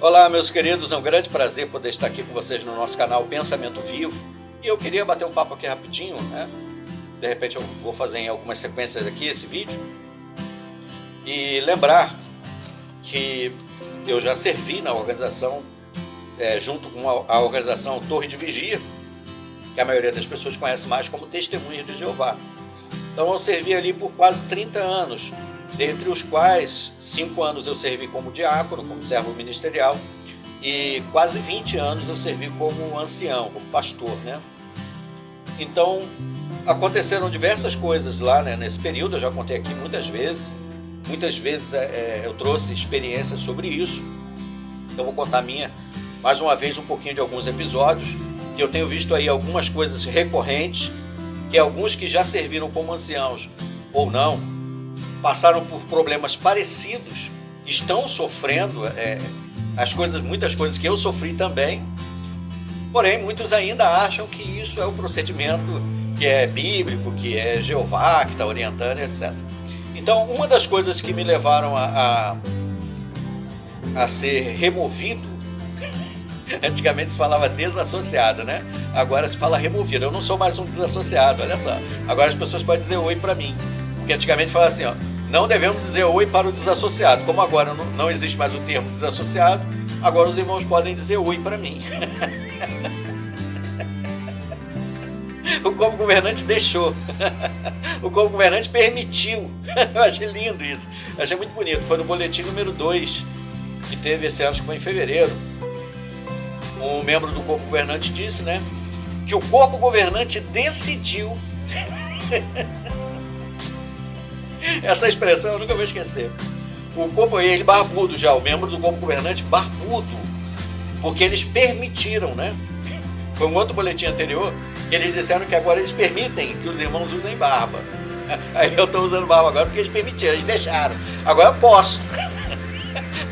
Olá, meus queridos, é um grande prazer poder estar aqui com vocês no nosso canal Pensamento Vivo. E eu queria bater um papo aqui rapidinho, né? De repente eu vou fazer em algumas sequências aqui esse vídeo. E lembrar que eu já servi na organização, junto com a organização Torre de Vigia, que a maioria das pessoas conhece mais como Testemunhas de Jeová. Então eu servi ali por quase 30 anos, dentre os quais 5 anos eu servi como diácono, como servo ministerial, e quase 20 anos eu servi como ancião, como pastor, né? Então aconteceram diversas coisas lá, né, nesse período. Eu já contei aqui muitas vezes eu trouxe experiências sobre isso. Então vou contar mais uma vez um pouquinho de alguns episódios, que eu tenho visto aí algumas coisas recorrentes, que alguns que já serviram como anciãos ou não, passaram por problemas parecidos, estão sofrendo muitas coisas que eu sofri também, porém muitos ainda acham que isso é o procedimento que é bíblico, que é Jeová que está orientando, etc. Então, uma das coisas que me levaram a ser removido, antigamente se falava desassociado, né? Agora se fala removido. Eu não sou mais um desassociado, olha só. Agora as pessoas podem dizer oi para mim, porque antigamente falava assim, ó, não devemos dizer oi para o desassociado. Como agora não existe mais o termo desassociado, agora os irmãos podem dizer oi para mim. O corpo governante deixou. O corpo governante permitiu. Eu achei lindo isso. Eu achei muito bonito. Foi no boletim número 2, que teve esse ano, acho que foi em fevereiro. Um membro do corpo governante disse, né, que o corpo governante decidiu. Essa expressão eu nunca vou esquecer. Ele barbudo já, o membro do corpo governante barbudo, porque eles permitiram, né? Foi um outro boletim anterior que eles disseram que agora eles permitem que os irmãos usem barba. Aí eu estou usando barba agora porque eles permitiram, eles deixaram. Agora eu posso.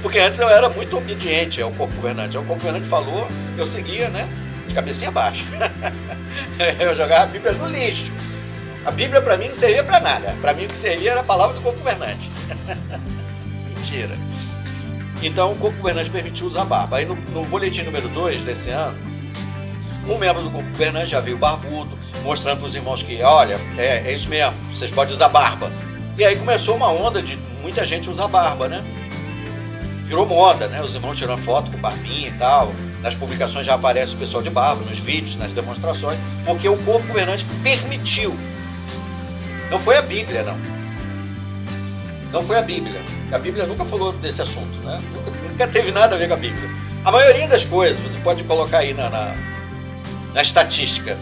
Porque antes eu era muito obediente ao corpo governante. O corpo governante falou, eu seguia, né? De cabecinha baixa. Eu jogava a Bíblia no lixo. A Bíblia para mim não servia para nada. Para mim o que servia era a palavra do corpo governante. Mentira. Então o corpo governante permitiu usar barba. Aí no boletim número 2 desse ano, um membro do corpo governante já veio barbudo, mostrando para os irmãos que, olha, é isso mesmo, vocês podem usar barba. E aí começou uma onda de muita gente usar barba, né? Virou moda, né? Os irmãos tirando foto com barbinha e tal. Nas publicações já aparece o pessoal de barba, nos vídeos, nas demonstrações, porque o corpo governante permitiu. Não foi a Bíblia, não. Não foi a Bíblia. A Bíblia nunca falou desse assunto, né? Nunca teve nada a ver com a Bíblia. A maioria das coisas, você pode colocar aí na estatística,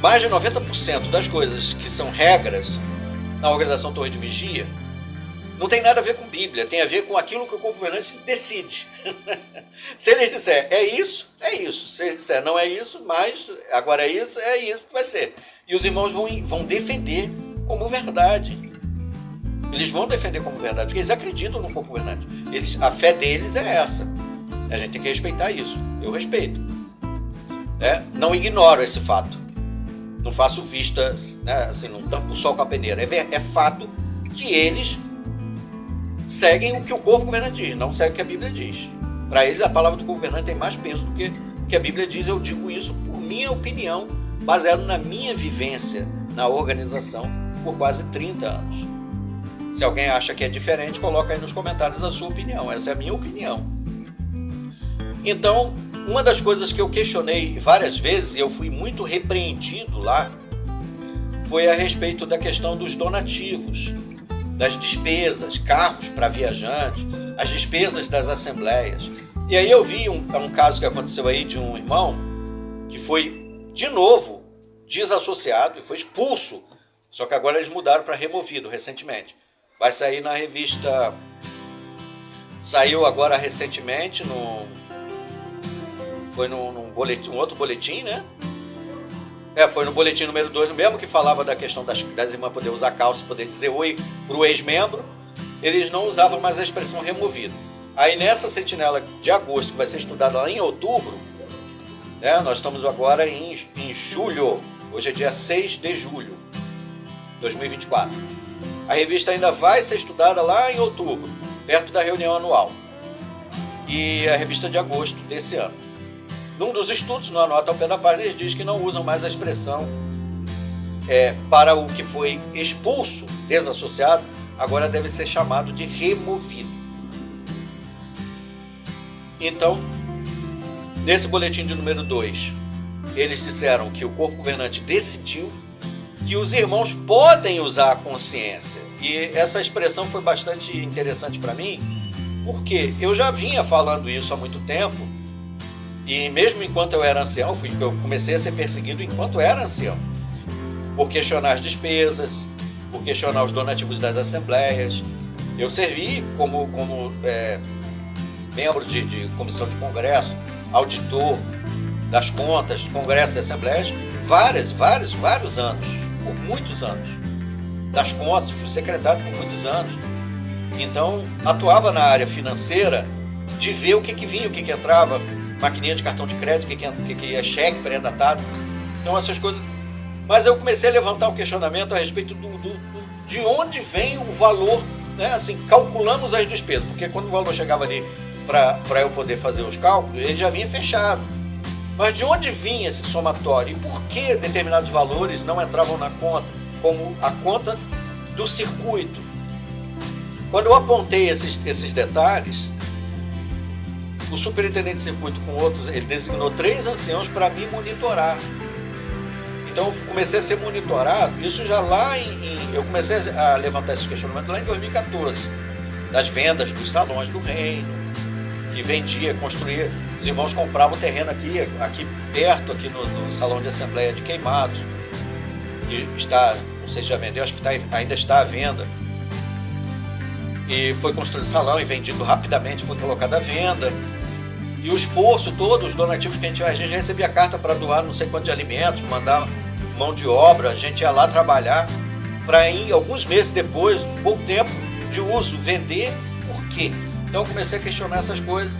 mais de 90% das coisas que são regras na organização Torre de Vigia não tem nada a ver com Bíblia, tem a ver com aquilo que o corpo governante decide. Se ele disser é isso, é isso. Se ele disser não é isso, mas agora é isso que vai ser. E os irmãos vão defender como verdade. Eles vão defender como verdade, porque eles acreditam no corpo governante. A fé deles é essa. A gente tem que respeitar isso. Eu respeito. Não ignoro esse fato. Não faço vista, né, assim, não tampo o sol com a peneira. É fato que eles seguem o que o corpo governante diz, não seguem o que a Bíblia diz. Para eles, a palavra do corpo governante tem mais peso do que o que a Bíblia diz. Eu digo isso por minha opinião, baseado na minha vivência na organização por quase 30 anos. Se alguém acha que é diferente, coloca aí nos comentários a sua opinião. Essa é a minha opinião. Então, uma das coisas que eu questionei várias vezes, e eu fui muito repreendido lá, foi a respeito da questão dos donativos, das despesas, carros para viajantes, as despesas das assembleias. E aí eu vi um caso que aconteceu aí de um irmão que foi, de novo, desassociado e foi expulso, só que agora eles mudaram para removido recentemente. Vai sair na revista, saiu agora recentemente, foi num boletim, um outro boletim, né? Foi no boletim número 2, mesmo que falava da questão das irmãs poder usar calça, poder dizer oi para o ex-membro, eles não usavam mais a expressão removido. Aí nessa sentinela de agosto, que vai ser estudada lá em outubro, né, nós estamos agora em julho, hoje é dia 6 de julho de 2024. A revista ainda vai ser estudada lá em outubro, perto da reunião anual. e a revista de agosto desse ano. Num dos estudos, no Anota ao Pé da Página, eles dizem que não usam mais a expressão para o que foi expulso, desassociado, agora deve ser chamado de removido. Então, nesse boletim de número 2, eles disseram que o corpo governante decidiu que os irmãos podem usar a consciência. E essa expressão foi bastante interessante para mim, porque eu já vinha falando isso há muito tempo, e mesmo enquanto eu era ancião, eu comecei a ser perseguido enquanto era ancião, por questionar as despesas, por questionar os donativos das assembleias. Eu servi como membro de comissão de congresso, auditor das contas, de congressos e assembleias, vários anos, por muitos anos. Das contas, fui secretário por muitos anos. Então, atuava na área financeira de ver o que vinha, o que entrava, maquininha de cartão de crédito, o que é cheque pré-datado. Então, essas coisas. Mas eu comecei a levantar um questionamento a respeito de onde vem o valor, né? Assim, calculamos as despesas, porque quando o valor chegava ali para eu poder fazer os cálculos, ele já vinha fechado. Mas de onde vinha esse somatório? E por que determinados valores não entravam na conta, como a conta do circuito? Quando eu apontei esses detalhes, o superintendente de circuito com outros, ele designou 3 anciãos para me monitorar. Então eu comecei a ser monitorado, isso já lá eu comecei a levantar esses questionamentos lá em 2014, das vendas dos salões do reino, que vendia, construía, os irmãos compravam terreno aqui perto, aqui no salão de assembleia de Queimados, que está, não sei se já vendeu, acho que ainda está à venda, e foi construído o salão e vendido rapidamente, foi colocado à venda. E o esforço todo, os donativos que a gente recebia carta para doar não sei quanto de alimentos, mandar mão de obra, a gente ia lá trabalhar para em alguns meses depois, pouco tempo de uso, vender. Por quê? Então eu comecei a questionar essas coisas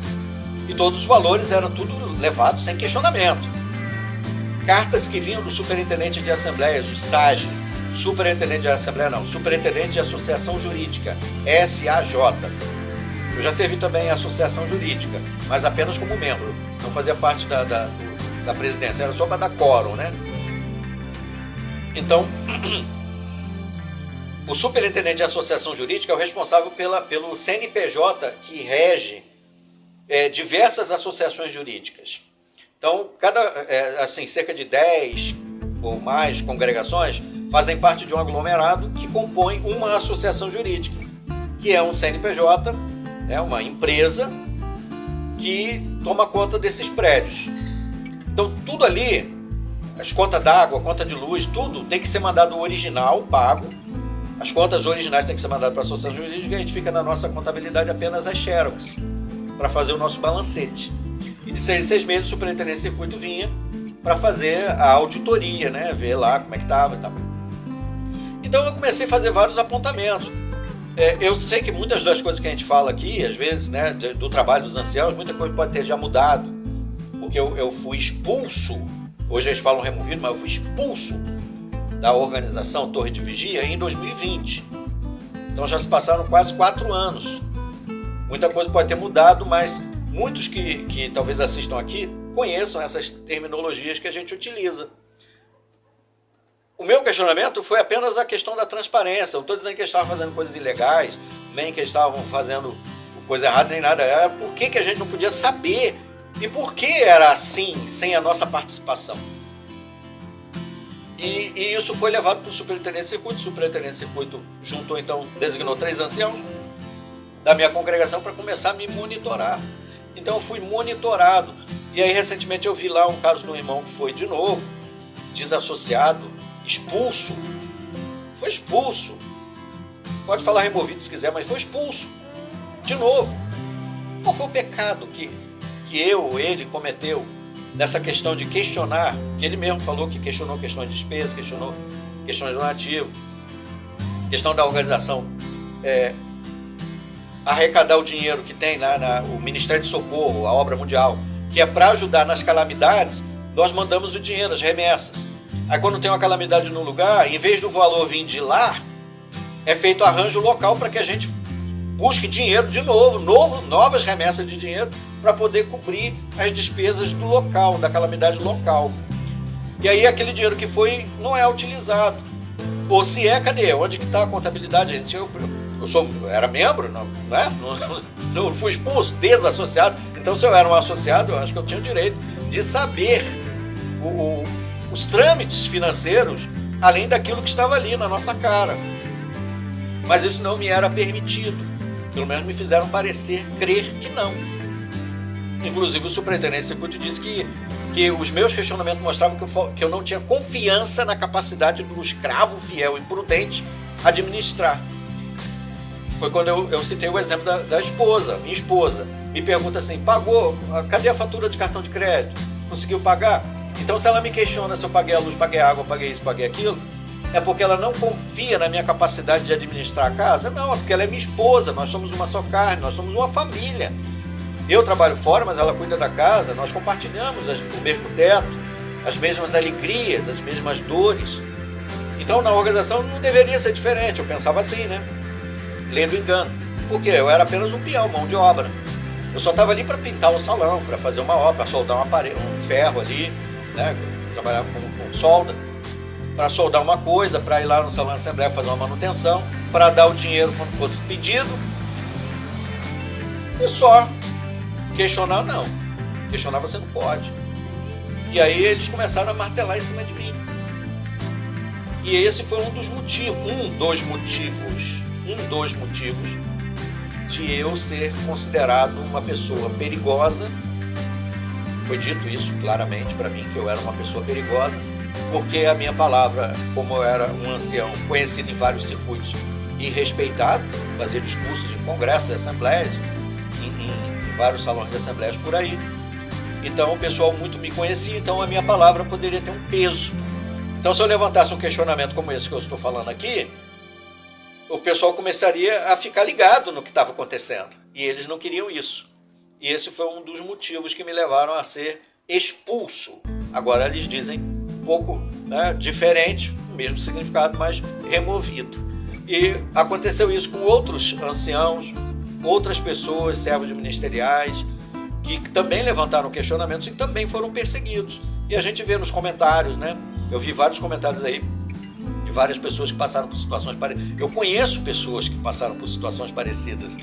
e todos os valores eram tudo levados sem questionamento. Cartas que vinham do superintendente de assembleias, do SAG, superintendente de assembleia não, superintendente de associação jurídica, SAJ. Eu já servi também em associação jurídica, mas apenas como membro, não fazia parte da presidência, era só para dar quórum, né? Então, o superintendente de associação jurídica é o responsável pelo CNPJ que rege diversas associações jurídicas. Então, cerca de 10 ou mais congregações fazem parte de um aglomerado que compõe uma associação jurídica, que é um CNPJ, uma empresa que toma conta desses prédios. Então, tudo ali, as contas d'água, conta de luz, tudo tem que ser mandado original, pago. As contas originais têm que ser mandadas para a associação jurídica e a gente fica na nossa contabilidade apenas as xerox, para fazer o nosso balancete. E de 6 meses o superintendente de circuito vinha para fazer a auditoria, né? Ver lá como é que estava e tal. Então eu comecei a fazer vários apontamentos. Eu sei que muitas das coisas que a gente fala aqui, às vezes, né, do trabalho dos anciãos, muita coisa pode ter já mudado, porque eu fui expulso, hoje eles falam removido, mas eu fui expulso da organização Torre de Vigia em 2020. Então já se passaram quase 4 anos. Muita coisa pode ter mudado, mas muitos que talvez assistam aqui conheçam essas terminologias que a gente utiliza. O meu questionamento foi apenas a questão da transparência. Eu não estou dizendo que eles estavam fazendo coisas ilegais, nem que eles estavam fazendo coisa errada, nem nada. Era por que a gente não podia saber e por que era assim, sem a nossa participação. E isso foi levado para o superintendente de circuito. O superintendente de circuito juntou, então, designou 3 anciãos da minha congregação para começar a me monitorar. Então eu fui monitorado. E aí recentemente eu vi lá um caso de um irmão que foi de novo desassociado, expulso. Foi expulso. Pode falar removido se quiser, mas foi expulso. De novo. Qual foi o pecado que eu ou ele cometeu nessa questão de questionar, que ele mesmo falou que questionou questões de despesa, questionou questões de donativo, questão da organização, arrecadar o dinheiro que tem o Ministério de Socorro, a Obra Mundial, que é para ajudar nas calamidades, nós mandamos o dinheiro, as remessas. Aí quando tem uma calamidade no lugar, em vez do valor vir de lá, é feito arranjo local para que a gente busque dinheiro de novo, novas remessas de dinheiro para poder cobrir as despesas do local, da calamidade local. E aí aquele dinheiro que foi não é utilizado. Ou se é, cadê? Onde que está a contabilidade, gente? Eu era membro, não fui expulso, desassociado. Então, se eu era um associado, eu acho que eu tinha o direito de saber os trâmites financeiros, além daquilo que estava ali na nossa cara. Mas isso não me era permitido. Pelo menos me fizeram crer que não. Inclusive, o superintendente Cicuti disse que os meus questionamentos mostravam que eu não tinha confiança na capacidade do escravo fiel e prudente administrar. Foi quando eu citei o exemplo da esposa. Minha esposa me pergunta assim: pagou? Cadê a fatura de cartão de crédito? Conseguiu pagar? Então, se ela me questiona se eu paguei a luz, paguei a água, paguei isso, paguei aquilo, é porque ela não confia na minha capacidade de administrar a casa? Não, é porque ela é minha esposa, nós somos uma só carne, nós somos uma família. Eu trabalho fora, mas ela cuida da casa, nós compartilhamos o mesmo teto, as mesmas alegrias, as mesmas dores. Então, na organização não deveria ser diferente, eu pensava assim, né? Lei do engano. Por quê? Eu era apenas um peão, mão de obra. Eu só estava ali para pintar o salão, para fazer uma obra, para soldar um ferro ali, né? Trabalhava com solda, para soldar uma coisa, para ir lá no salão da Assembleia fazer uma manutenção, para dar o dinheiro quando fosse pedido. E só. Questionar, não. Questionar você não pode. E aí eles começaram a martelar em cima de mim. E esse foi um dos motivos de eu ser considerado uma pessoa perigosa. Foi dito isso claramente para mim, que eu era uma pessoa perigosa, porque a minha palavra, como eu era um ancião conhecido em vários circuitos e respeitado, fazia discursos em congressos e assembleias, em vários salões de assembleias por aí. Então o pessoal muito me conhecia, então a minha palavra poderia ter um peso. Então, se eu levantasse um questionamento como esse que eu estou falando aqui, o pessoal começaria a ficar ligado no que estava acontecendo. E eles não queriam isso. E esse foi um dos motivos que me levaram a ser expulso. Agora eles dizem um pouco, né, diferente, o mesmo significado, mas removido. E aconteceu isso com outros anciãos, outras pessoas, servos ministeriais, que também levantaram questionamentos e também foram perseguidos. E a gente vê nos comentários, né? Eu vi vários comentários aí de várias pessoas que passaram por situações parecidas. Eu conheço pessoas que passaram por situações parecidas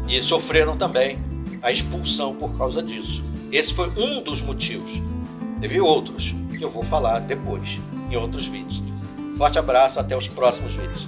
e sofreram também a expulsão por causa disso. Esse foi um dos motivos. Teve outros que eu vou falar depois, em outros vídeos. Forte abraço, até os próximos vídeos.